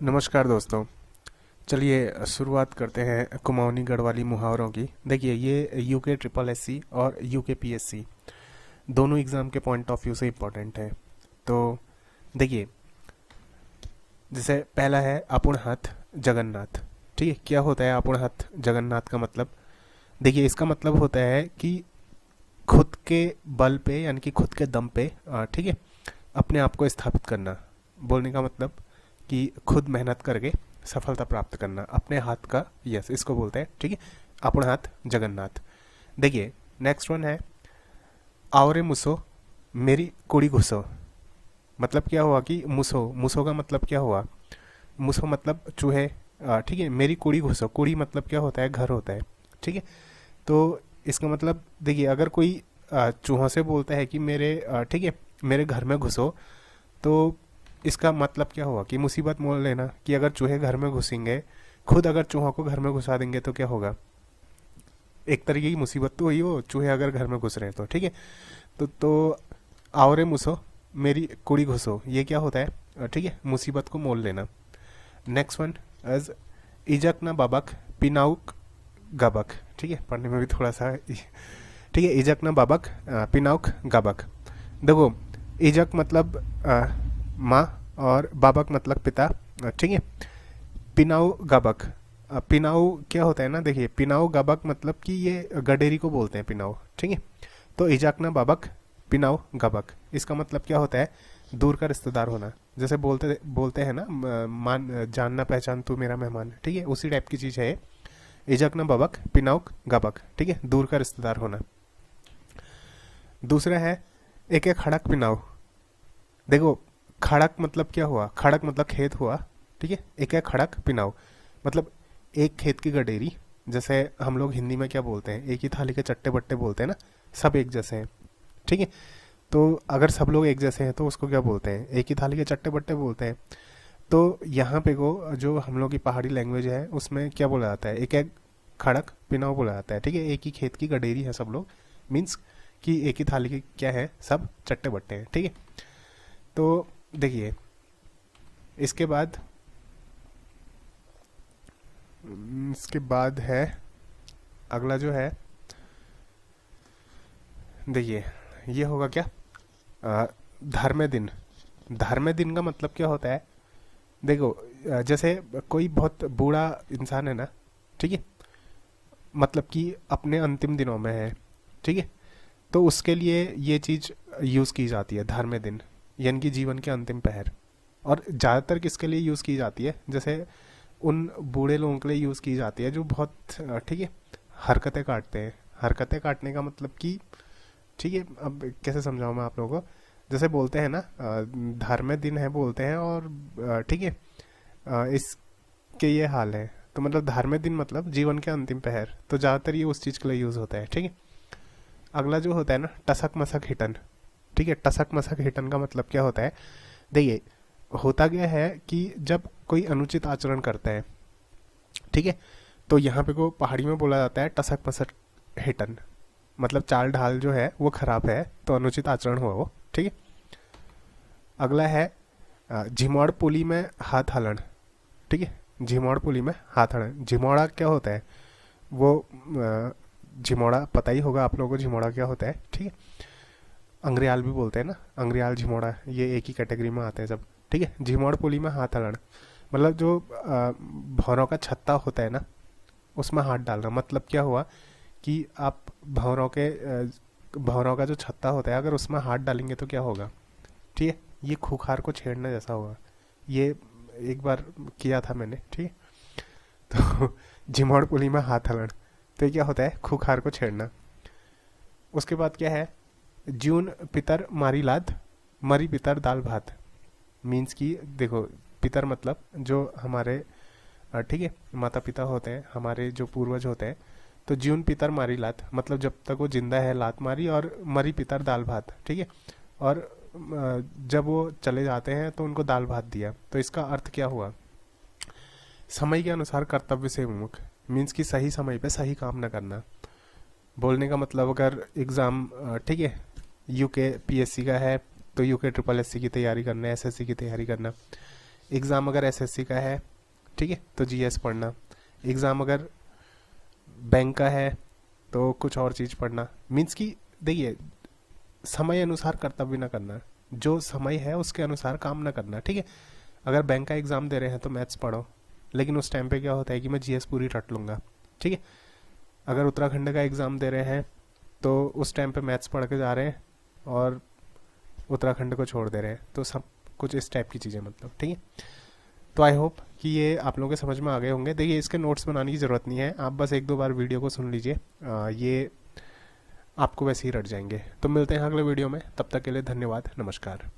नमस्कार दोस्तों। चलिए शुरुआत करते हैं कुमाऊनी गढ़वाली मुहावरों की। देखिए, ये यूके ट्रिपल एससी और यूके पीएससी दोनों एग्ज़ाम के पॉइंट ऑफ व्यू से इम्पोर्टेंट है। तो देखिए, जैसे पहला है अपुण हाथ जगन्नाथ। ठीक है, क्या होता है अपुण हाथ जगन्नाथ का मतलब? देखिए, इसका मतलब होता है कि खुद के बल पे यानी कि खुद के दम पे, ठीक है, अपने आप को स्थापित करना। बोलने का मतलब कि खुद मेहनत करके सफलता प्राप्त करना अपने हाथ का, यस, इसको बोलते हैं। ठीक है, अपना हाथ जगन्नाथ। देखिए, नेक्स्ट वन है आवरे मुसो मेरी कुड़ी घुसो। मतलब क्या हुआ कि मुसो मुसो का मतलब क्या हुआ? मुसो मतलब चूहे। ठीक है, मेरी कुड़ी घुसो, कुड़ी मतलब क्या होता है? घर होता है। ठीक है, तो इसका मतलब देखिए, अगर कोई चूहों से बोलता है कि मेरे ठीक है, मेरे घर में घुसो, तो इसका मतलब क्या हुआ कि मुसीबत मोल लेना, कि अगर चूहे घर में घुसेंगे, खुद अगर चूहों को घर में घुसा देंगे तो क्या होगा? एक तरीके की मुसीबत तो हुई हो, चूहे अगर घर में घुस रहे हैं तो। ठीक है, तो आवरे मुसो मेरी कुड़ी घुसो, ये क्या होता है? ठीक है, मुसीबत को मोल लेना। नेक्स्ट वन एज इजक ना बाबक पिनाउक गबक। ठीक है, पढ़ने में भी थोड़ा सा ठीक है, इजक ना बाबक पिनाउक गबक। देखो, इजक मतलब माँ और बाबक मतलब पिता। ठीक है, पिनाऊ गाबक। पिनाऊ क्या होता है ना? देखिए, पिनाऊ गाबक मतलब कि ये गडेरी को बोलते हैं पिनाऊ। ठीक है, तो इजाकना बाबक पिनाऊ गाबक, इसका मतलब क्या होता है? दूर का रिश्तेदार होना। जैसे बोलते बोलते हैं ना, मान जानना पहचान तू मेरा मेहमान। ठीक है, उसी टाइप की चीज़ है इजाकना बाबक पिनाऊ गाबक। ठीक है, दूर का रिश्तेदार होना। दूसरा है एक एक खड़क पिनाऊ। देखो, खड़क मतलब क्या हुआ? खड़क मतलब खेत हुआ। ठीक है, एक एक खड़क पिनाओ मतलब एक खेत की गडेरी। जैसे हम लोग हिंदी में क्या बोलते हैं? एक ही थाली के चट्टे बट्टे बोलते हैं ना, सब एक जैसे हैं। ठीक है, तो अगर सब लोग एक जैसे हैं तो उसको क्या बोलते हैं? एक ही थाली के चट्टे बट्टे बोलते हैं। तो यहाँ पे को जो हम लोग की पहाड़ी लैंग्वेज है उसमें क्या बोला जाता है? एक एक खड़क पिनाओ बोला जाता है। ठीक है, एक ही खेत की गडेरी है सब लोग, मीन्स कि एक ही थाली के क्या है? सब चट्टे बट्टे हैं। ठीक है, तो देखिए, इसके बाद है अगला जो है, देखिए, ये होगा क्या? धर्म दिन। धर्म दिन का मतलब क्या होता है? देखो, जैसे कोई बहुत बूढ़ा इंसान है ना, ठीक है, मतलब कि अपने अंतिम दिनों में है। ठीक है, तो उसके लिए ये चीज़ यूज़ की जाती है, धर्म दिन, यानी कि जीवन के अंतिम पहर। और ज़्यादातर किसके लिए यूज़ की जाती है? जैसे उन बूढ़े लोगों के लिए यूज़ की जाती है जो बहुत ठीक है, हरकतें काटते हैं। हरकतें काटने का मतलब कि, ठीक है, अब कैसे समझाऊं मैं आप लोगों को? जैसे बोलते हैं ना, धार्मिक दिन है बोलते हैं, और ठीक है, इसके ये हाल है। तो मतलब धार्मिक दिन मतलब जीवन के अंतिम पहर, तो ज़्यादातर ये उस चीज़ के लिए यूज़ होता है। ठीक है, अगला जो होता है ना, टसक मसक हिटन। ठीक है, टसक मसक हिटन का मतलब क्या होता है? देखिए, होता क्या है कि जब कोई अनुचित आचरण करता है, ठीक है, तो यहाँ पे को पहाड़ी में बोला जाता है टसक मसक हिटन। मतलब चाल ढाल जो है वो खराब है, तो अनुचित आचरण हुआ वो। ठीक है, अगला है झिमौड़ पुली में हाथ हलन। ठीक है, झिमौड़ पुली में हाथ हलन। झिमौड़ा क्या होता है? वो झिमौड़ा पता ही होगा आप लोगों को, झिमौड़ा क्या होता है। ठीक है, अंग्रियाल भी बोलते हैं ना, अंग्रियाल झिमौड़ा ये एक ही कैटेगरी में आते हैं सब। ठीक है, झिमौड़ पुली में हाथ हलन मतलब जो भौरों का छत्ता होता है ना, उसमें हाथ डालना। मतलब क्या हुआ कि आप भौरों का जो छत्ता होता है, अगर उसमें हाथ डालेंगे तो क्या होगा? ठीक है, ये खूंखार को छेड़ना जैसा होगा। ये एक बार किया था मैंने। ठीक है, तो झिमौड़ पुली में हाथ हलन, तो ये क्या होता है? खूंखार को छेड़ना। उसके बाद क्या है? जून पितर मारी लाद मरी पितर दाल भात। मीन्स की देखो, पितर मतलब जो हमारे ठीक है, माता पिता होते हैं, हमारे जो पूर्वज होते हैं। तो जीवन पितर मारी लात मतलब जब तक वो जिंदा है लात मारी, और मरी पितर दाल भात। ठीक है, और जब वो चले जाते हैं तो उनको दाल भात दिया। तो इसका अर्थ क्या हुआ? समय के अनुसार कर्तव्य से विमुख, मीन्स कि सही समय पे सही काम न करना। बोलने का मतलब, अगर एग्ज़ाम ठीक है, यूके पीएससी का है, तो यूके ट्रिपल एससी की तैयारी करना, एसएससी की तैयारी करना। एग्ज़ाम अगर एसएससी का है, ठीक है, तो जीएस पढ़ना। एग्ज़ाम अगर बैंक का है तो कुछ और चीज़ पढ़ना। मीन्स कि देखिए, समय अनुसार कर्तव्य ना करना, जो समय है उसके अनुसार काम ना करना, ठीक है। अगर बैंक का एग्ज़ाम दे रहे हैं तो मैथ्स पढ़ो, लेकिन उस टाइम पे क्या होता है कि मैं जीएस पूरी रट लूँगा, ठीक है। अगर उत्तराखंड का एग्ज़ाम दे रहे हैं तो उस टाइम पे मैथ्स पढ़ के जा रहे हैं और उत्तराखंड को छोड़ दे रहे हैं, तो सब कुछ इस टाइप की चीज़ें, मतलब, ठीक है। तो आई होप कि ये आप लोगों के समझ में आ गए होंगे। देखिए, इसके नोट्स बनाने की ज़रूरत नहीं है, आप बस एक दो बार वीडियो को सुन लीजिए, ये आपको वैसे ही रट जाएंगे। तो मिलते हैं अगले वीडियो में, तब तक के लिए धन्यवाद, नमस्कार।